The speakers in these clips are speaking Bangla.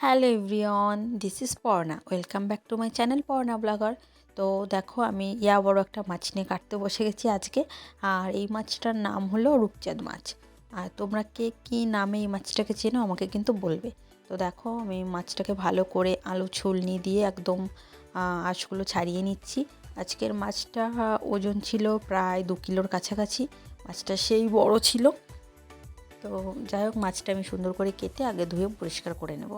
Hello everyone, this is Parna. Welcome back to my channel Parna blogger. তো দেখো, আমি বড় একটা মাছ নিয়ে কাটতে বসে গেছি আজকে। আর এই মাছটার নাম হলো রূপচাঁদ মাছ। আর তোমরা কে কী নামে এই মাছটাকে চেনো আমাকে কিন্তু বলবে। তো দেখো, আমি মাছটাকে ভালো করে আলু ছুলনি দিয়ে একদম আঁশগুলো ছাড়িয়ে নিচ্ছি। আজকের মাছটা ওজন ছিল প্রায় 2 কিলোর কাছাকাছি। মাছটা সেই বড় ছিল। তো যাই হোক, মাছটা আমি সুন্দর করে কেটে আগে ধুয়ে পরিষ্কার করে নেব।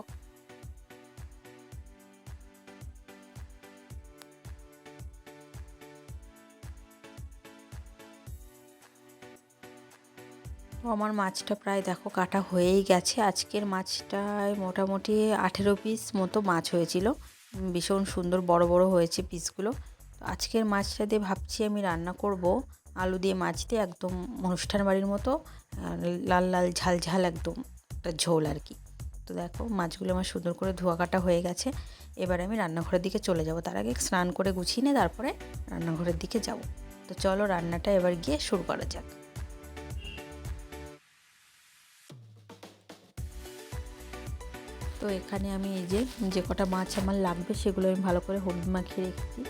তো আমার মাছটা প্রায় দেখো কাটা হয়েই গেছে। আজকের মাছটায় মোটামুটি 18 পিস মতো মাছ হয়েছিল। ভীষণ সুন্দর বড় বড় হয়েছে পিসগুলো। তো আজকের মাছটা দিয়ে ভাবছি আমি রান্না করব আলু দিয়ে মাছ দিয়ে, একদম অনুষ্ঠান বাড়ির মতো লাল লাল ঝাল ঝাল একদম একটা ঝোল আর কি। তো দেখো, মাছগুলো আমার সুন্দর করে ধোয়া কাটা হয়ে গেছে। এবার আমি রান্নাঘরের দিকে চলে যাব। তার আগে স্নান করে গুছিয়ে নিয়ে তারপরে রান্নাঘরের দিকে যাব। তো চলো, রান্নাটা এবার গিয়ে শুরু করা যাক। তো এখানে আমি এই যে কটা মাছ আমার লাগবে সেগুলো আমি ভালো করে হলুদ মাখিয়ে রেখেছি।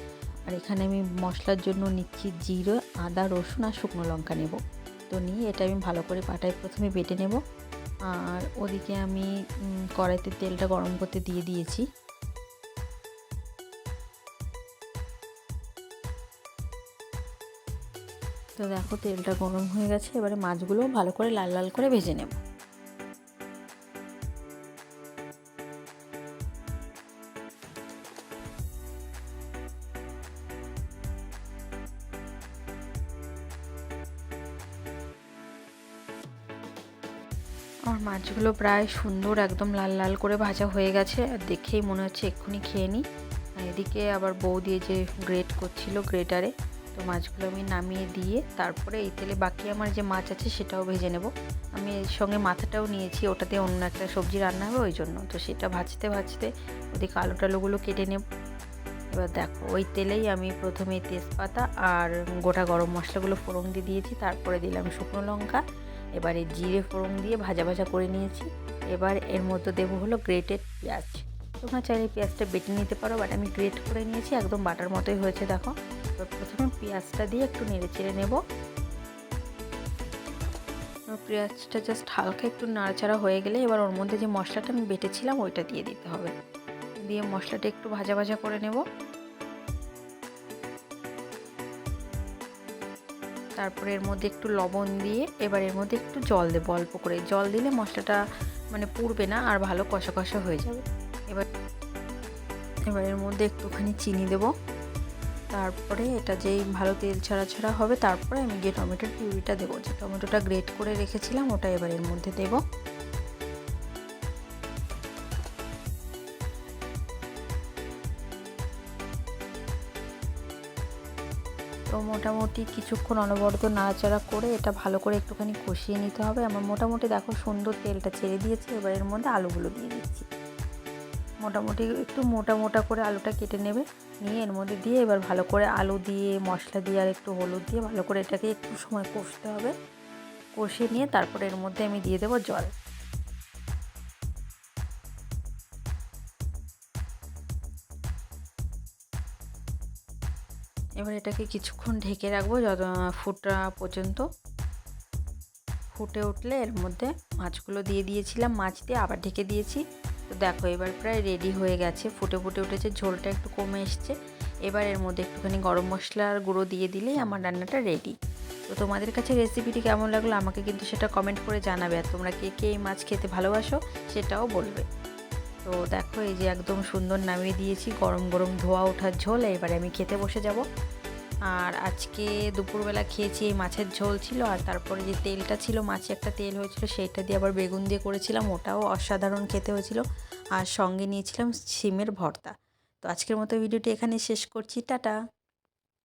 আর এখানে আমি মশলার জন্য নিচ্ছি জিরে, আদা, রসুন আর শুকনো লঙ্কা নেব। তো নিয়ে এটা আমি ভালো করে পাটায় প্রথমে বেটে নেব। আর ওদিকে আমি কড়াইতে তেলটা গরম করতে দিয়ে দিয়েছি। তো দেখো, তেলটা গরম হয়ে গেছে। এবারে মাছগুলো ভালো করে লাল লাল করে ভেজে নেব। আমার মাছগুলো প্রায় সুন্দর একদম লাল লাল করে ভাজা হয়ে গেছে। আর দেখেই মনে হচ্ছে এক্ষুনি খেয়ে নিই। এদিকে আবার বউ দিয়ে যে গ্রেট করছিল গ্রেটারে, তো মাছগুলো আমি নামিয়ে দিয়ে তারপরে এই তেলে বাকি আমার যে মাছ আছে সেটাও ভেজে নেব। আমি এর সঙ্গে মাথাটাও নিয়েছি, ওটাতে অন্য একটা সবজি রান্না হবে ওই জন্য। তো সেটা ভাজতে ভাজতে ওদিকে আলু টালুগুলো কেটে নেব। এবার দেখো, ওই তেলেই আমি প্রথমে তেজপাতা আর গোটা গরম মশলাগুলো ফোড়ন দিয়ে দিয়েছি। তারপরে দিলাম শুকনো লঙ্কা। এবারে জিরে ফোড়ন দিয়ে ভাজা ভাজা করে নিয়েছি। এবার এর মধ্যে দেবো হলো গ্রেটেড পেঁয়াজ। তোমরা চাইলে পেঁয়াজটা বেটে নিতে পারো, বাট আমি গ্রেট করে নিয়েছি, একদম বাটার মতোই হয়েছে দেখো। এবার প্রথমে পেঁয়াজটা দিয়ে একটু নেড়ে চেড়ে নেব। পেঁয়াজটা জাস্ট হালকা একটু নাড়াচাড়া হয়ে গেলে এবার ওর মধ্যে যে মশলাটা আমি বেটেছিলাম ওইটা দিয়ে দিতে হবে। দিয়ে মশলাটা একটু ভাজা ভাজা করে নেব। তারপরে এর মধ্যে একটু লবণ দিয়ে এবার এর মধ্যে একটু জল দেবো, অল্প করে জল দিলে মশলাটা মানে পুড়বে না আর ভালো কষা কষা হয়ে যাবে। এবার এবার এর মধ্যে একটুখানি চিনি দেব। তারপরে এটা যেই ভালো তেল ছাড়া ছাড়া হবে তারপরে আমি যে টমেটোর পিউরিটা দেবো, যে টমেটোটা গ্রেট করে রেখেছিলাম ওটা এবার এর মধ্যে দেবো। তো মোটামুটি কিছুক্ষণ অনবরত নাড়াচাড়া করে এটা ভালো করে একটুখানি কষিয়ে নিতে হবে। আমার মোটামুটি দেখো সুন্দর তেলটা ছেড়ে দিয়েছে। এবার এর মধ্যে আলুগুলো দিয়ে দিচ্ছি। মোটামুটি একটু মোটা মোটা করে আলুটা কেটে নেবে, নিয়ে এর মধ্যে দিয়ে এবার ভালো করে আলু দিয়ে মশলা দিয়ে আর একটু হলুদ দিয়ে ভালো করে এটাকে একটু সময় কষতে হবে। কষিয়ে নিয়ে তারপরে এর মধ্যে আমি দিয়ে দেবো জল। এবার এটাকে কিছুক্ষণ ঢেকে রাখবো যত ফুটা পর্যন্ত। ফুটে উঠলে এর মধ্যে মাছগুলো দিয়ে দিয়েছিলাম, মাছ দিয়ে আবার ঢেকে দিয়েছি। তো দেখো, এবার প্রায় রেডি হয়ে গেছে, ফুটে ফুটে উঠেছে, ঝোলটা একটু কমে এসছে। এবার এর মধ্যে একটুখানি গরম মশলার গুঁড়ো দিয়ে দিলেই আমার রান্নাটা রেডি। তো তোমাদের কাছে রেসিপিটি কেমন লাগলো আমাকে কিন্তু সেটা কমেন্ট করে জানাবে। আর তোমরা কে কে এই মাছ খেতে ভালোবাসো সেটাও বলবে। তো দেখো, এই যে একদম সুন্দর নামিয়ে দিয়েছি, গরম গরম ধোয়া ওঠার ঝোল। এবারে আমি খেতে বসে যাব। আর আজকে দুপুরবেলা খেয়েছি এই মাছের ঝোল ছিল, আর তারপরে যে তেলটা ছিল, মাছে একটা তেল হয়েছিল সেইটা দিয়ে আবার বেগুন দিয়ে করেছিলাম, ওটাও অসাধারণ খেতে হয়েছিল। আর সঙ্গে নিয়েছিলাম শিমের ভর্তা। তো আজকের মতো ভিডিওটি এখানে শেষ করছি, টাটা।